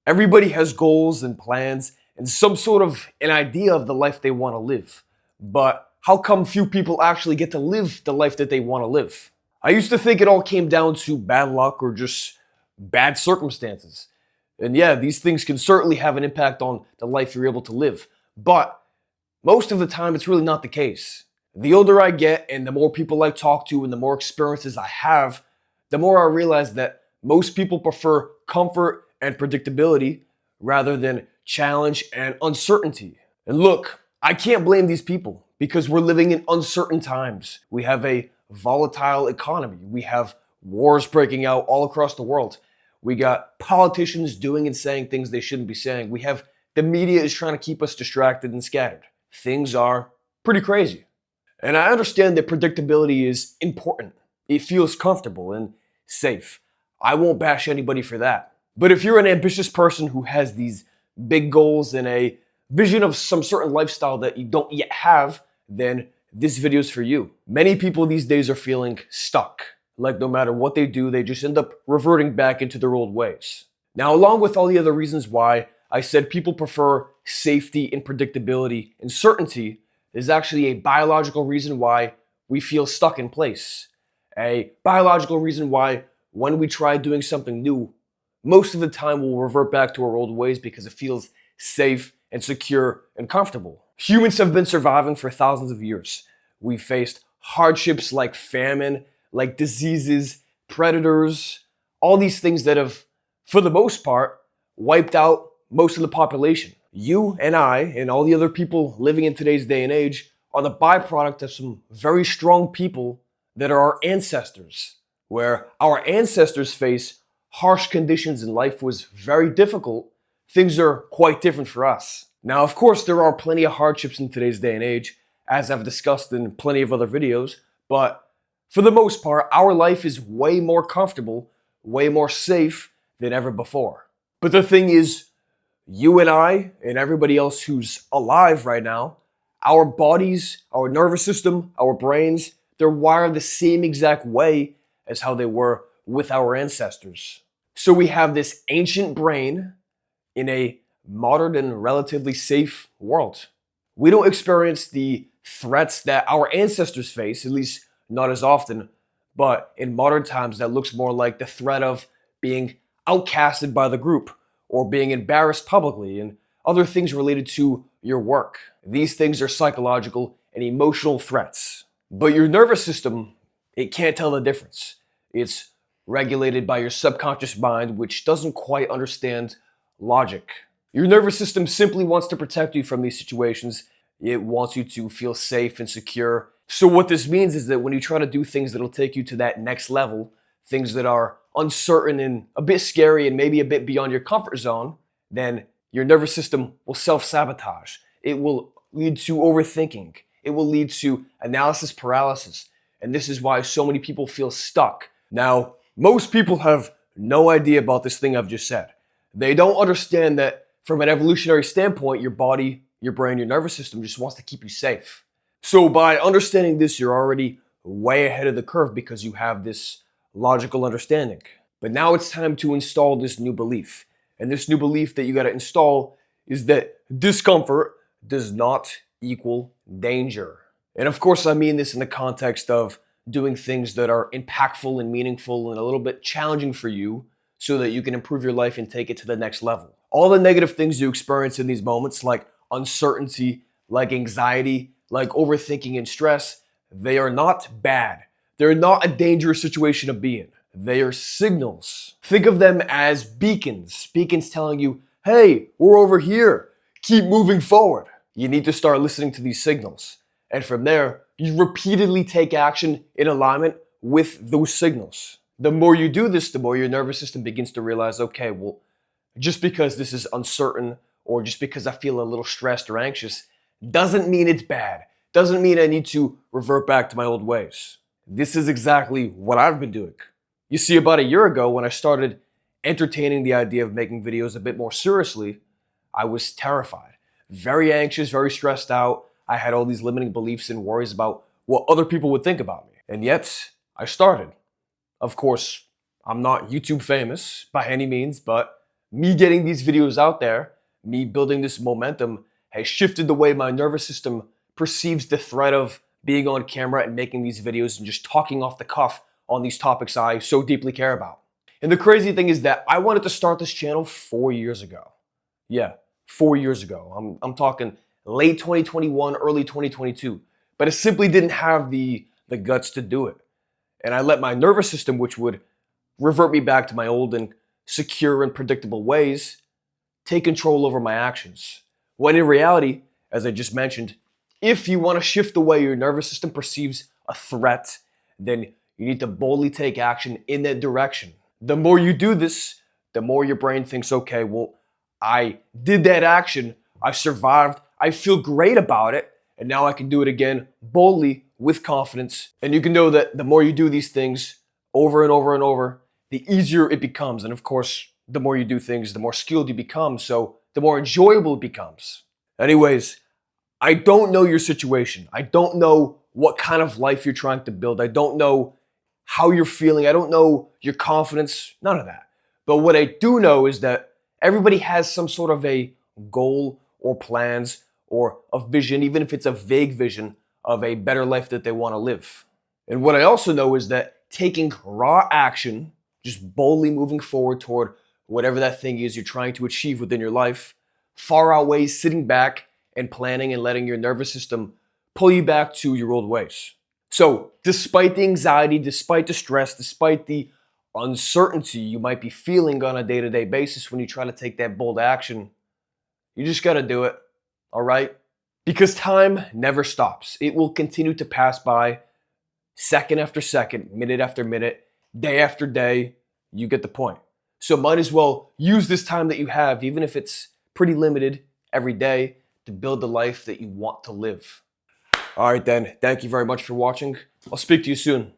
Everybody has goals and plans and some sort of an idea of the life they want to live. But how come few people actually get to live the life that they want to live? I used to think it all came down to bad luck or just bad circumstances. And yeah, these things can certainly have an impact on the life you're able to live. But most of the time, it's really not the case. The older I get and the more people I talk to and the more experiences I have, the more I realize that most people prefer comfort and predictability rather than challenge and uncertainty. And look, I can't blame these people because we're living in uncertain times. We have a volatile economy. We have wars breaking out all across the world. We got politicians doing and saying things they shouldn't be saying. We have the media is trying to keep us distracted and scattered. Things are pretty crazy. And I understand that predictability is important. It feels comfortable and safe. I won't bash anybody for that. But if you're an ambitious person who has these big goals and a vision of some certain lifestyle that you don't yet have, then this video is for you. Many people these days are feeling stuck. Like no matter what they do, they just end up reverting back into their old ways. Now, along with all the other reasons why I said people prefer safety and predictability and certainty, is actually a biological reason why we feel stuck in place. A biological reason why when we try doing something new, most of the time we'll revert back to our old ways because it feels safe and secure and comfortable. Humans have been surviving for thousands of years. We've faced hardships like famine, like diseases, predators, all these things that have, for the most part, wiped out most of the population. You and I and all the other people living in today's day and age are the byproduct of some very strong people that are our ancestors. Where our ancestors face harsh conditions and life was very difficult, things are quite different for us. Now, of course, there are plenty of hardships in today's day and age, as I've discussed in plenty of other videos, but for the most part, our life is way more comfortable, way more safe than ever before. But the thing is, you and I and everybody else who's alive right now, our bodies, our nervous system, our brains, they're wired the same exact way as how they were with our ancestors. So we have this ancient brain in a modern and relatively safe world. We don't experience the threats that our ancestors face, at least not as often, but in modern times that looks more like the threat of being outcasted by the group or being embarrassed publicly and other things related to your work. These things are psychological and emotional threats. But your nervous system, it can't tell the difference. It's regulated by your subconscious mind, which doesn't quite understand logic. Your nervous system simply wants to protect you from these situations. It wants you to feel safe and secure. So what this means is that when you try to do things that'll take you to that next level, things that are uncertain and a bit scary and maybe a bit beyond your comfort zone, then your nervous system will self-sabotage. It will lead to overthinking. It will lead to analysis paralysis. And this is why so many people feel stuck. Now, most people have no idea about this thing I've just said. They don't understand that from an evolutionary standpoint, your body, your brain, your nervous system just wants to keep you safe. So by understanding this, you're already way ahead of the curve because you have this logical understanding. But now it's time to install this new belief. And this new belief that you got to install is that discomfort does not equal danger. And of course, I mean this in the context of doing things that are impactful and meaningful and a little bit challenging for you so that you can improve your life and take it to the next level. All the negative things you experience in these moments, like uncertainty, like anxiety, like overthinking and stress, they are not bad. They're not a dangerous situation to be in. They are signals. Think of them as beacons. Beacons telling you, hey, we're over here. Keep moving forward. You need to start listening to these signals. And from there, you repeatedly take action in alignment with those signals. The more you do this, the more your nervous system begins to realize, okay, well, just because this is uncertain or just because I feel a little stressed or anxious doesn't mean it's bad. Doesn't mean I need to revert back to my old ways. This is exactly what I've been doing. You see, about a year ago when I started entertaining the idea of making videos a bit more seriously, I was terrified, very anxious, very stressed out. I had all these limiting beliefs and worries about what other people would think about me. And yet, I started. Of course, I'm not YouTube famous by any means, but Me getting these videos out there, me building this momentum, has shifted the way my nervous system perceives the threat of being on camera and making these videos and just talking off the cuff on these topics I so deeply care about. And the crazy thing is that I wanted to start this channel 4 years ago. Yeah, 4 years ago. I'm talking late 2021, early 2022. But I simply didn't have the guts to do it. And I let my nervous system, which would revert me back to my old and secure and predictable ways, take control over my actions. When in reality, as I just mentioned, if you want to shift the way your nervous system perceives a threat, then you need to boldly take action in that direction. The more you do this, the more your brain thinks, okay, well, I did that action, I survived, I feel great about it, and now I can do it again boldly with confidence. And you can know that the more you do these things over and over and over, the easier it becomes. And of course, the more you do things, the more skilled you become, so the more enjoyable it becomes. Anyways, I don't know your situation. I don't know what kind of life you're trying to build. I don't know how you're feeling. I don't know your confidence, none of that. But what I do know is that everybody has some sort of a goal or plans or a vision, even if it's a vague vision of a better life that they want to live. And what I also know is that taking raw action, just boldly moving forward toward whatever that thing is you're trying to achieve within your life, far outweighs sitting back and planning and letting your nervous system pull you back to your old ways. So, despite the anxiety, despite the stress, despite the uncertainty you might be feeling on a day-to-day basis when you try to take that bold action, you just gotta do it, all right? Because time never stops. It will continue to pass by second after second, minute after minute, day after day. You get the point. So might as well use this time that you have, even if it's pretty limited, every day to build the life that you want to live. All right then, thank you very much for watching. I'll speak to you soon.